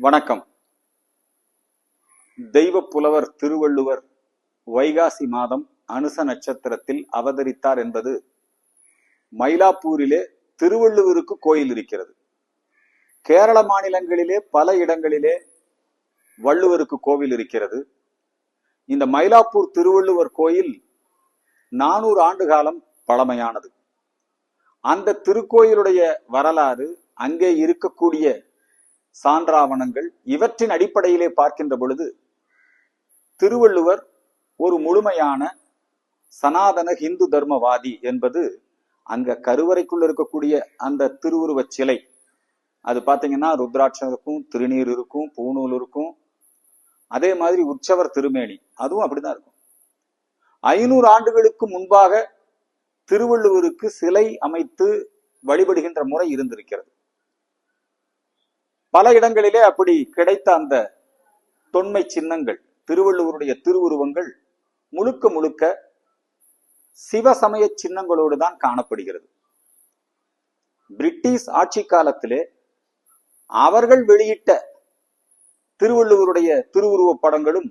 வணக்கம். தெய்வ புலவர் திருவள்ளுவர் வைகாசி மாதம் அனுச நட்சத்திரத்தில் அவதரித்தார் என்பது மயிலாப்பூரிலே திருவள்ளுவருக்கு கோயில் இருக்கிறது. கேரள மாநிலங்களிலே பல இடங்களிலே வள்ளுவருக்கு கோவில் இருக்கிறது. இந்த மயிலாப்பூர் திருவள்ளுவர் கோயில் 400 ஆண்டு காலம் பழமையானது. அந்த திருக்கோயிலுடைய வரலாறு, அங்கே இருக்கக்கூடிய சான்றாவணங்கள், இவற்றின் அடிப்படையிலே பார்க்கின்ற பொழுது திருவள்ளுவர் ஒரு முழுமையான சனாதன இந்து தர்மவாதி என்பது அங்க கருவறைக்குள்ள இருக்கக்கூடிய அந்த திருவுருவ சிலை, அது பாத்தீங்கன்னா ருத்ராட்சம் இருக்கும், திருநீர் இருக்கும், பூநூல் இருக்கும். அதே மாதிரி உற்சவர் திருமேனி அதுவும் அப்படிதான் இருக்கும். 500 ஆண்டுகளுக்கு முன்பாக திருவள்ளுவருக்கு சிலை அமைத்து வழிபடுகின்ற முறை இருந்திருக்கிறது. பல இடங்களிலே அப்படி கிடைத்த அந்த தொன்மை சின்னங்கள், திருவள்ளுவருடைய திருவுருவங்கள் முழுக்க முழுக்க சிவசமய சின்னங்களோடு தான் காணப்படுகிறது. பிரிட்டிஷ் ஆட்சி காலத்திலே அவர்கள் வெளியிட்ட திருவள்ளுவருடைய திருவுருவ படங்களும்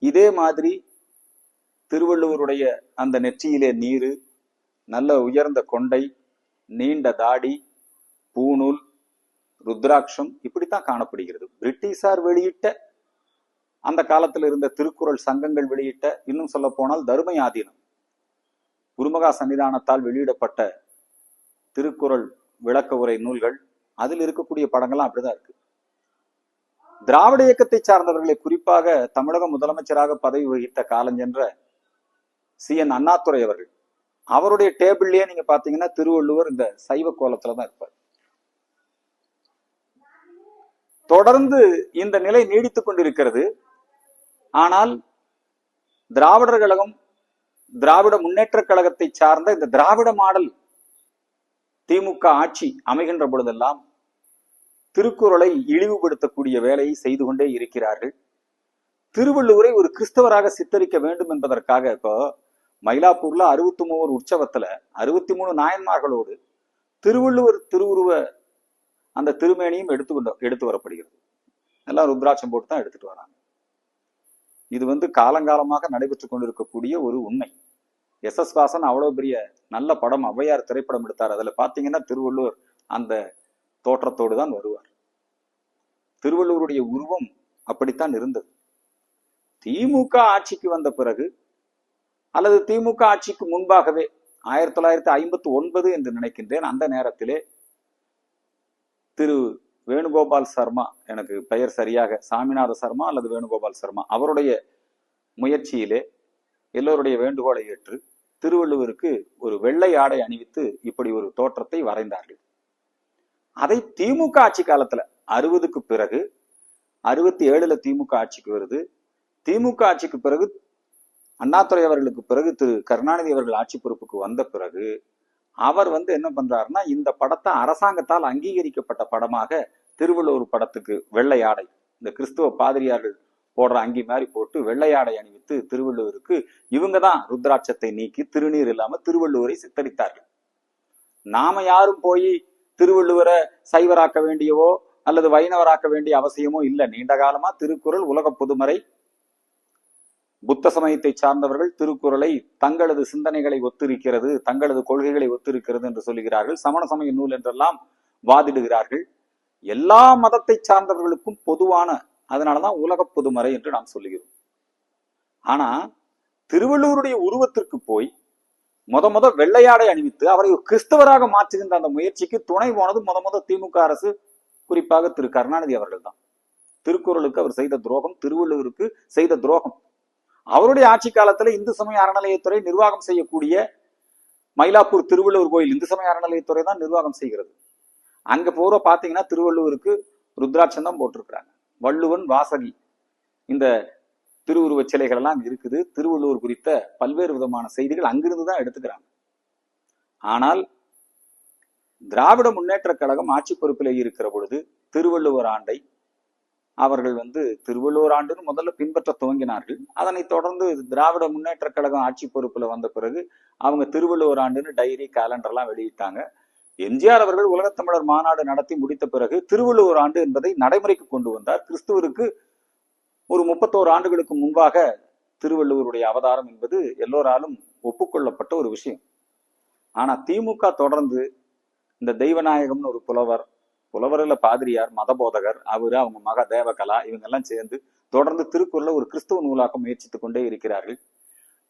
இதே மாதிரி திருவள்ளுவருடைய அந்த நெற்றியிலே நீரு, நல்ல உயர்ந்த கொண்டை, நீண்ட தாடி, பூநூல், ருத்ராட்சம் இப்படித்தான் காணப்படுகிறது. பிரிட்டிஷார் வெளியிட்ட அந்த காலத்தில் இருந்த திருக்குறள் சங்கங்கள் வெளியிட்ட, இன்னும் சொல்ல போனால் தருமை ஆதீனம் குருமகா சன்னிதானத்தால் வெளியிடப்பட்ட திருக்குறள் விளக்க உரை நூல்கள், அதில் இருக்கக்கூடிய படங்கள்லாம் அப்படிதான் இருக்கு. திராவிட இயக்கத்தை சார்ந்தவர்களை, குறிப்பாக தமிழக முதலமைச்சராக பதவி வகித்த காலஞ்சென்ற CN அண்ணாதுரை அவர்கள், அவருடைய டேபிள்லயே நீங்க பாத்தீங்கன்னா திருவள்ளுவர் இந்த சைவ கோலத்துலதான் இருப்பார். தொடர்ந்து இந்த நிலை நீடித்துக் கொண்டிருக்கிறது. ஆனால் திராவிடர் கழகம், திராவிட முன்னேற்ற கழகத்தை சார்ந்த இந்த திராவிட மாடல் திமுக ஆட்சி அமைகின்ற பொழுதெல்லாம் திருக்குறளை இழிவுபடுத்தக்கூடிய வேலையை செய்து கொண்டே இருக்கிறார்கள். திருவள்ளுவரை ஒரு கிறிஸ்தவராக சித்தரிக்க வேண்டும் என்பதற்காக இப்போ மயிலாப்பூர்ல 63 உற்சவத்துல 63 நாயன்மார்களோடு திருவள்ளுவர் திருவுருவ அந்த திருமேனியும் எடுத்து வரப்படுகிறது. எல்லாம் ருத்ராட்சம் போட்டு தான் எடுத்துட்டு வராங்க. இது காலங்காலமாக நடைபெற்றுக் கொண்டிருக்கக்கூடிய ஒரு உண்மை. SS வாசன் அவ்வளவு பெரிய நல்ல படம், ஔவையார் திரைப்படம் எடுத்தார். அதுல பாத்தீங்கன்னா திருவள்ளுவர் அந்த தோற்றத்தோடு தான் வருவார். திருவள்ளுவருடைய உருவம் அப்படித்தான் இருந்தது. திமுக ஆட்சிக்கு வந்த பிறகு, அல்லது திமுக ஆட்சிக்கு முன்பாகவே 1959 என்று நினைக்கின்றேன், அந்த நேரத்திலே திரு வேணுகோபால் சர்மா, எனக்கு பெயர் சரியாக சாமிநாத சர்மா அல்லது வேணுகோபால் சர்மா, அவருடைய முயற்சியிலே எல்லோருடைய வேண்டுகோளை ஏற்று திருவள்ளுவருக்கு ஒரு வெள்ளை ஆடை அணிவித்து இப்படி ஒரு தோற்றத்தை வரைந்தார்கள். அதை திமுக ஆட்சி காலத்துல 60க்கு பிறகு, 67ல திமுக ஆட்சிக்கு வருது. திமுக ஆட்சிக்கு பிறகு, அண்ணாதுரை அவர்களுக்கு பிறகு திரு கருணாநிதி அவர்கள் ஆட்சி பொறுப்புக்கு வந்த பிறகு அவர் என்ன பண்றாருன்னா, இந்த படத்தை அரசாங்கத்தால் அங்கீகரிக்கப்பட்ட படமாக திருவள்ளுவர் படத்துக்கு வெள்ளை ஆடை, இந்த கிறிஸ்துவ பாதிரியார்கள் போடுற அங்கி மாதிரி போட்டு வெள்ளை ஆடை அணிவித்து திருவள்ளுவருக்கு இவங்க தான் ருத்ராட்சத்தை நீக்கி திருநீர் இல்லாம திருவள்ளுவரை சித்தரித்தார்கள். நாம யாரும் போய் திருவள்ளுவரை சைவராக்க வேண்டியவோ அல்லது வைணவராக்க வேண்டிய அவசியமோ இல்லை. நீண்ட காலமா திருக்குறள் உலக பொதுமறை. புத்த சமயத்தை சார்ந்தவர்கள் திருக்குறளை தங்களது சிந்தனைகளை ஒத்திருக்கிறது, தங்களது கொள்கைகளை ஒத்திருக்கிறது என்று சொல்லுகிறார்கள். சமண சமய நூல் என்றெல்லாம் வாதிடுகிறார்கள். எல்லா மதத்தை சார்ந்தவர்களுக்கும் பொதுவான, அதனாலதான் உலக பொதுமறை என்று நாம் சொல்லுகிறோம். ஆனா திருவள்ளுவருடைய உருவத்திற்கு போய் முத வெள்ளையாடை அணிவித்து அவரை ஒரு கிறிஸ்தவராக மாற்றுகின்ற அந்த முயற்சிக்கு துணை போனது திமுக அரசு, குறிப்பாக திரு கருணாநிதி அவர்கள் தான். திருக்குறளுக்கு அவர் செய்த துரோகம், திருவள்ளுவருக்கு செய்த துரோகம். அவருடைய ஆட்சி காலத்துல இந்து சமய அறநிலையத்துறை நிர்வாகம் செய்யக்கூடிய மயிலாப்பூர் திருவள்ளுவர் கோயில் இந்து சமய அறநிலையத்துறை தான் நிர்வாகம் செய்கிறது. அங்க பூரா பாத்தீங்கன்னா திருவள்ளுவருக்கு ருத்ராட்சம் தான் போட்டிருக்கிறாங்க. வள்ளுவன், வாசகி, இந்த திருவுருவ சிலைகள் எல்லாம் இருக்குது. திருவள்ளுவர் குறித்த பல்வேறு விதமான செய்திகள் அங்கிருந்து தான் எடுத்துக்கிறாங்க. ஆனால் திராவிட முன்னேற்ற கழகம் ஆட்சி பொறுப்பில் இருக்கிற பொழுது திருவள்ளுவர் ஆண்டை அவர்கள் திருவள்ளுவர் ஆண்டுன்னு முதல்ல பின்பற்ற துவங்கினார்கள். அதனை தொடர்ந்து திராவிட முன்னேற்ற கழகம் ஆட்சி பொறுப்புல வந்த பிறகு அவங்க திருவள்ளுவர் ஆண்டுன்னு டைரி, கேலண்டர் எல்லாம் வெளியிட்டாங்க. எம்ஜிஆர் அவர்கள் உலகத்தமிழர் மாநாடு நடத்தி முடித்த பிறகு திருவள்ளுவர் ஆண்டு என்பதை நடைமுறைக்கு கொண்டு வந்தார். கிறிஸ்துவருக்கு ஒரு 31 ஆண்டுகளுக்கு முன்பாக திருவள்ளுவருடைய அவதாரம் என்பது எல்லோராலும் ஒப்புக்கொள்ளப்பட்ட ஒரு விஷயம். ஆனா திமுக தொடர்ந்து இந்த தெய்வநாயகம்னு ஒரு புலவர்ல பாதிரியார், மதபோதகர், அவரு, அவங்க மக தேவகலா, இவங்க எல்லாம் சேர்ந்து தொடர்ந்து திருக்குறளை ஒரு கிறிஸ்துவ நூலாக்க முயற்சித்துக் கொண்டே இருக்கிறார்கள்.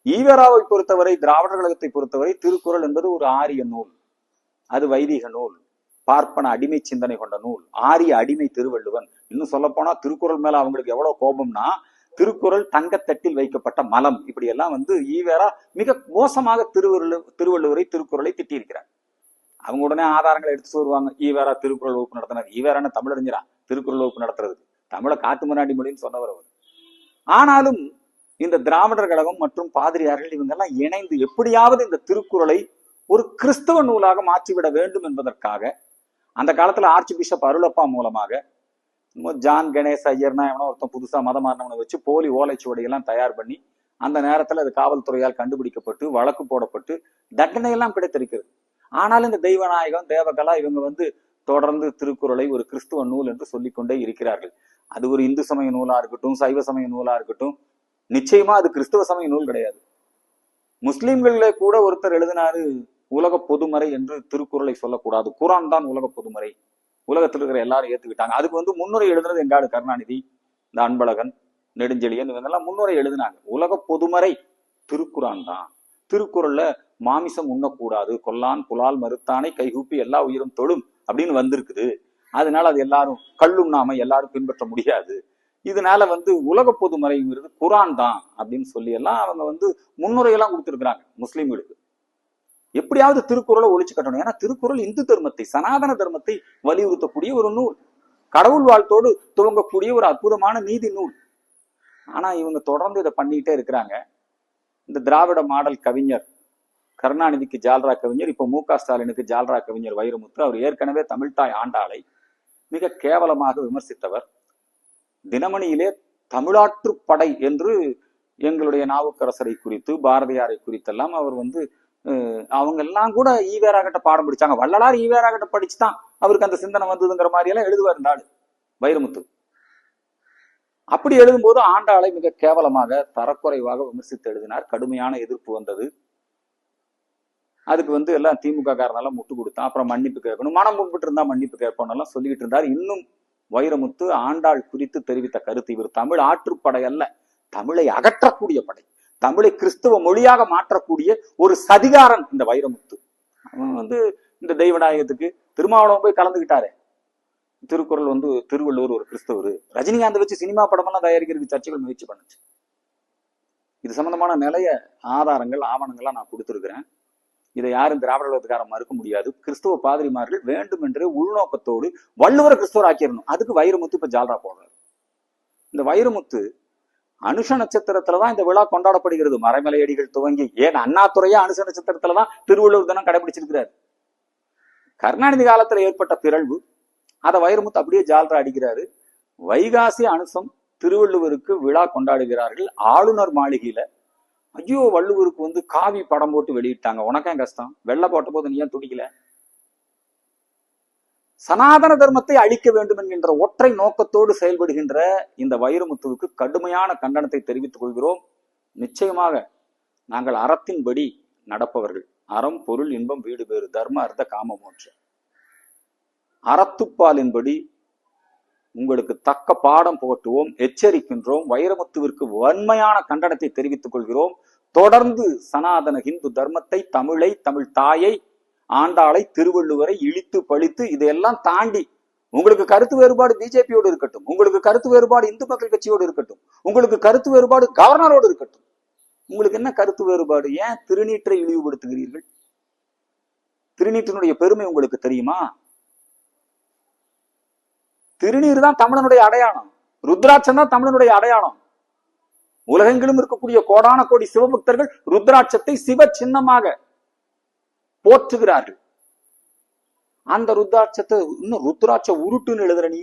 ஈவராவை பொறுத்தவரை, திராவிடர் கழகத்தை பொறுத்தவரை திருக்குறள் என்பது ஒரு ஆரிய நூல், அது வைதிக நூல், பார்ப்பன அடிமை சிந்தனை கொண்ட நூல், ஆரிய அடிமை திருவள்ளுவன். இன்னும் சொல்ல போனா திருக்குறள் மேல அவங்களுக்கு எவ்வளவு கோபம்னா, திருக்குறள் தங்கத்தட்டில் வைக்கப்பட்ட மலம், இப்படி எல்லாம் ஈவேரா மிக மோசமாக திருவள்ளுவரை, திருக்குறளை திட்டியிருக்கிறார். அவங்க உடனே ஆதாரங்களை எடுத்து வருவாங்க. ஈவேரா திருக்குறள் வகுப்பு நடத்தினார். ஈவேரான தமிழறிஞரா திருக்குறள் வகுப்பு நடத்துறது? தமிழை காட்டு முன்னாடி மொழின்னு சொன்னவர் அவர். ஆனாலும் இந்த திராவிடர் கழகம் மற்றும் பாதிரியார்கள் இவங்கெல்லாம் இணைந்து எப்படியாவது இந்த திருக்குறளை ஒரு கிறிஸ்தவ நூலாக மாற்றிவிட வேண்டும் என்பதற்காக அந்த காலத்துல ஆர்ச்சி பிஷப் அருளப்பா மூலமாக ஜான் கணேஷ் ஐயர்னா எவனோ ஒருத்தன் புதுசா மதம் மாறினவனை வச்சு போலி ஓலைச்சுவடியெல்லாம் தயார் பண்ணி அந்த நேரத்துல அது காவல்துறையால் கண்டுபிடிக்கப்பட்டு வழக்கு போடப்பட்டு தண்டனை எல்லாம் கிடைத்திருக்கிறது. ஆனாலும் இந்த தெய்வநாயகம், தேவகலா இவங்க தொடர்ந்து திருக்குறளை ஒரு கிறிஸ்துவ நூல் என்று சொல்லிக்கொண்டே இருக்கிறார்கள். அது ஒரு இந்து சமய நூலா இருக்கட்டும், சைவ சமய நூலா இருக்கட்டும், நிச்சயமா அது கிறிஸ்துவ சமய நூல் கிடையாது. முஸ்லிம்கள்ல கூட ஒருத்தர் எழுதினாரு, உலக பொதுமறை என்று திருக்குறளை சொல்லக்கூடாது, குரான் தான் உலக பொதுமறை, உலகத்தில் இருக்கிற எல்லாரும் ஏத்துக்கிட்டாங்க. அதுக்கு முன்னுரை எழுதுனது எங்காடு கருணாநிதி, இந்த அன்பழகன், நெடுஞ்செழியன், இவங்கெல்லாம் முன்னுரை எழுதினாங்க. உலக பொதுமறை திருக்குறான் தான். திருக்குறள்ல மாமிசம் உண்ணக்கூடாது, கொல்லான் புலால் மறுத்தானை கைகூப்பி எல்லா உயிரும் தொழும் அப்படின்னு வந்திருக்குது. அதனால அது எல்லாரும் கல்லுண்ணாம எல்லாரும் பின்பற்ற முடியாது. இதனால உலக பொதுமறைங்கிறது குரான் தான் அப்படின்னு சொல்லி எல்லாம் அவங்க முன்னுரையெல்லாம் கொடுத்துருக்குறாங்க முஸ்லிம்களுக்கு. எப்படியாவது திருக்குறளை ஒழிச்சு கட்டணும். ஏன்னா திருக்குறள் இந்து தர்மத்தை, சனாதன தர்மத்தை வலியுறுத்தக்கூடிய ஒரு நூல், கடவுள் வாழ்த்தோடு துவங்கக்கூடிய ஒரு அற்புதமான நீதி நூல். ஆனா இவங்க தொடர்ந்து இதை பண்ணிட்டே இருக்கிறாங்க. இந்த திராவிட மாடல் கவிஞர் கருணாநிதிக்கு ஜால்ரா கவிஞர், இப்ப மு க ஸ்டாலினுக்கு ஜால்ரா கவிஞர் வைரமுத்து, அவர் ஏற்கனவே தமிழ்தாய் ஆண்டாளை மிக கேவலமாக விமர்சித்தவர். தினமணியிலே தமிழாற்று படை என்று எங்களுடைய நாவுக்கரசரை குறித்து, பாரதியாரை குறித்தெல்லாம் அவர் அவங்க எல்லாம் கூட ஈவேரா கிட்ட பாடம் படிச்சாங்க. வள்ளலார் ஈவேரா கிட்ட படிச்சுதான் அவருக்கு அந்த சிந்தனை வந்ததுங்கிற மாதிரி எல்லாம் எழுதுவார் இந்த ஆளு வைரமுத்து. அப்படி எழுதும்போது ஆண்டாளை மிக கேவலமாக, தரக்குறைவாக விமர்சித்து எழுதினார். கடுமையான எதிர்ப்பு வந்தது. அதுக்கு எல்லாம் திமுக காரனால முட்டு கொடுத்தான். அப்புறம் மன்னிப்பு கேட்கணும், மனம் முன்பிட்டு இருந்தா மன்னிப்பு கேட்போம் எல்லாம் சொல்லிட்டு இருந்தார். இன்னும் வைரமுத்து ஆண்டாள் குறித்து தெரிவித்த கருத்து, இவர் தமிழ் ஆற்றுப்படை அல்ல, தமிழை அகற்றக்கூடிய படை, தமிழை கிறிஸ்துவ மொழியாக மாற்றக்கூடிய ஒரு சதிகாரன் இந்த வைரமுத்து. அவன் இந்த தெய்வநாயகத்துக்கு திருமாவளவன் போய் கலந்துகிட்டாரு. திருக்குறள் திருவள்ளுவர் ஒரு கிறிஸ்தவர், ரஜினிகாந்த் வச்சு சினிமா படமெல்லாம் தயாரிக்கிறதுக்கு சர்ச்சைகள் முயற்சி பண்ணுச்சு. இது சம்பந்தமான நிறைய ஆதாரங்கள், ஆவணங்கள்லாம் நான் கொடுத்துருக்கிறேன். இதை யாரும் திராவிடத்துக்காரன் மறுக்க முடியாது. கிறிஸ்துவ பாதிரிமார்கள் வேண்டும் என்று உள்நோக்கத்தோடு வள்ளுவரை கிறிஸ்துவர் ஆக்கிடணும். அதுக்கு வைரமுத்து இப்ப ஜால்ரா போடுறாரு. இந்த வைரமுத்து அனுஷ நட்சத்திரத்துலதான் இந்த விழா கொண்டாடப்படுகிறது. மறைமலையடிகள் துவங்கி ஏன் அண்ணாதுரையா அனுஷ நட்சத்திரத்துலதான் திருவள்ளுவர் தினம் கடைபிடிச்சிருக்கிறார். கருணாநிதி காலத்துல ஏற்பட்ட பிறழ்வு, அதை வைரமுத்து அப்படியே ஜால்ரா அடிக்கிறாரு. வைகாசி அனுசம் திருவள்ளுவருக்கு விழா கொண்டாடுகிறார்கள். ஆளுநர் மாளிகையில ஐயோ வள்ளுவருக்கு காவி படம் போட்டு வெளியிட்டாங்க, உனக்கேன் கஷ்டம், வெள்ளை போட்ட போது நீ ஏன் துடிக்கல? சனாதன தர்மத்தை அழிக்க வேண்டும் என்கின்ற ஒற்றை நோக்கத்தோடு செயல்படுகின்ற இந்த வைரமுத்துவுக்கு கடுமையான கண்டனத்தை தெரிவித்துக் கொள்கிறோம். நிச்சயமாக நாங்கள் அறத்தின்படி நடப்பவர்கள். அறம் பொருள் இன்பம் வீடு பேறு தர்ம அர்த்த காம மோட்சம், அறத்துப்பாலின்படி உங்களுக்கு தக்க பாடம் புகட்டுவோம், எச்சரிக்கின்றோம். வைரமுத்துவிற்கு வன்மையான கண்டனத்தை தெரிவித்துக் கொள்கிறோம். தொடர்ந்து சனாதன இந்து தர்மத்தை, தமிழை, தமிழ் தாயை, ஆண்டாளை, திருவள்ளுவரை இழித்து பழித்து இதையெல்லாம் தாண்டி உங்களுக்கு கருத்து வேறுபாடு பிஜேபியோடு இருக்கட்டும், உங்களுக்கு கருத்து வேறுபாடு இந்து மக்கள் கட்சியோடு இருக்கட்டும், உங்களுக்கு கருத்து வேறுபாடு கவர்னரோடு இருக்கட்டும், உங்களுக்கு என்ன கருத்து வேறுபாடு? ஏன் திருநீற்றை இழிவுபடுத்துகிறீர்கள்? திருநீற்றினுடைய பெருமை உங்களுக்கு தெரியுமா? திருநீர் தான் தமிழனுடைய அடையாளம், ருத்ராட்சம் தான் தமிழனுடைய அடையாளம். உலகெங்கிலும் இருக்கக்கூடிய கோடான கோடி சிவபக்தர்கள் ருத்ராட்சத்தை சிவ சின்னமாக போற்றுகிறார்கள். அந்த ருத்ராட்சத்தை இன்னும் ருத்ராட்ச உருட்டுன்னு எழுதுற நீ,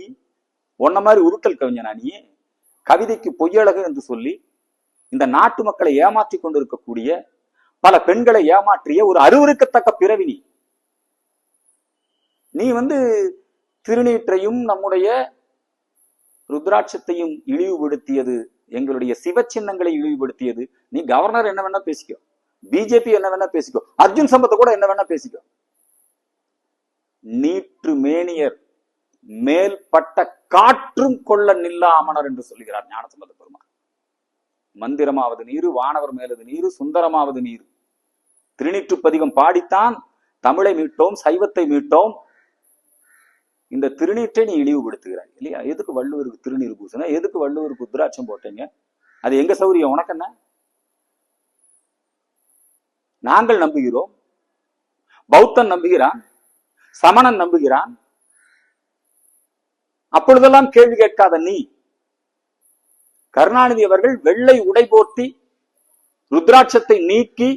ஒன்ன மாதிரி உருட்டல் கவிஞனா நீ? கவிதைக்கு பொய்யழகு என்று சொல்லி இந்த நாட்டு மக்களை ஏமாற்றி கொண்டிருக்கக்கூடிய, பல பெண்களை ஏமாற்றிய ஒரு அருவருக்கத்தக்க பிறவி நீ. நீ திருநீற்றையும் நம்முடைய ருத்ராட்சத்தையும் இழிவுபடுத்தியது, எங்களுடைய சிவ சின்னங்களை இழிவுபடுத்தியது. நீ கவர்னர் என்ன வேணா பேசிக்கோ, பிஜேபி என்ன வேணா பேசிக்கோ, அர்ஜுன் சம்பத்தை கூட என்ன வேணா பேசிக்கோ. நீற்று மேனியர் மேல்பட்ட காற்றும் கொள்ள நில்லா அமனர் என்று சொல்கிறார் ஞானசம்பந்த பெருமாள். மந்திரமாவது நீரு, வானவர் மேலது நீரு, சுந்தரமாவது நீரு. திருநீற்று பதிகம் பாடித்தான் தமிழை மீட்டோம், சைவத்தை மீட்டோம். இந்த திருநீற்றை நீ இழிவுபடுத்துகிறாய் இல்லையா? எதுக்கு வள்ளுவருக்கு திருநீர் பூசணும்? எதுக்கு வள்ளுவருக்கு உத்ராட்சம் போட்டீங்க? அது எங்க சௌரியம்? உனக்கு என்ன? நாங்கள் நம்புகிறோம், பௌத்தன் நம்புகிறான், சமணன் நம்புகிறான். அப்பொழுதெல்லாம் கேள்வி கேட்காத நீ, கருணாநிதி அவர்கள் வெள்ளை உடை போர்த்தி ருத்ராட்சத்தை நீக்கி,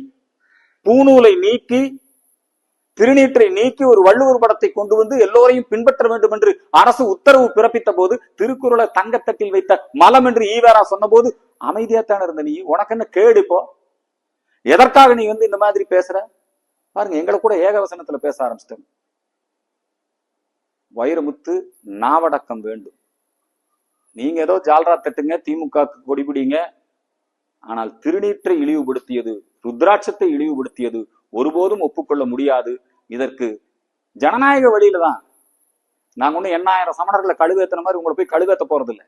பூநூலை நீக்கி, திருநீற்றை நீக்கி ஒரு வள்ளுவர் படத்தை கொண்டு வந்து எல்லோரையும் பின்பற்ற வேண்டும் என்று அரசு உத்தரவு பிறப்பித்த போது, திருக்குறளை தங்கத்தட்டில் வைத்த மலம் என்று ஈவேரா சொன்ன போது அமைதியாத்தான இருந்த நீ. உனக்கு என்ன கேடு? இப்போ எதற்காக நீ இந்த மாதிரி பேசுற? பாருங்க, எங்களை கூட ஏகவசனத்துல பேச ஆரம்பிச்சிட்டேன். வைரமுத்து, நாவடக்கம் வேண்டும். நீங்க ஏதோ ஜால்ரா தட்டுங்க, திமுக கொடிபிடிங்க. ஆனால் திருநீற்றை இழிவுபடுத்தியது, ருத்ராட்சத்தை இழிவுபடுத்தியது ஒருபோதும் ஒப்புக்கொள்ள முடியாது. இதற்கு ஜனநாயக வழியில தான். நாங்க ஒண்ணு 8000 சமணர்களை கழுவேத்தின மாதிரி உங்களை போய் கழுவேத்த போறதில்லை.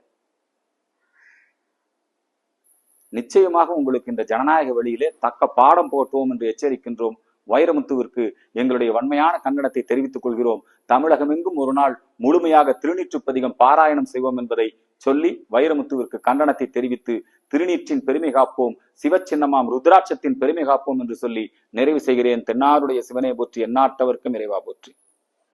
நிச்சயமாக உங்களுக்கு இந்த ஜனநாயக வழியிலே தக்க பாடம் போட்டோம் என்று எச்சரிக்கின்றோம். வைரமுத்துவிற்கு எங்களுடைய வன்மையான கண்டனத்தை தெரிவித்துக் கொள்கிறோம். தமிழகமெங்கும் ஒரு நாள் முழுமையாக திருநீற்று பதிகம் பாராயணம் செய்வோம் என்பதை சொல்லி வைரமுத்துவிற்கு கண்டனத்தை தெரிவித்து, திருநீற்றின் பெருமை காப்போம், சிவச்சின்னமாம் ருத்ராட்சத்தின் பெருமை காப்போம் என்று சொல்லி நிறைவு செய்கிறேன். தென்னாடுடைய சிவனை போற்றி, எந்நாட்டவர்க்கும் இறைவா போற்றி.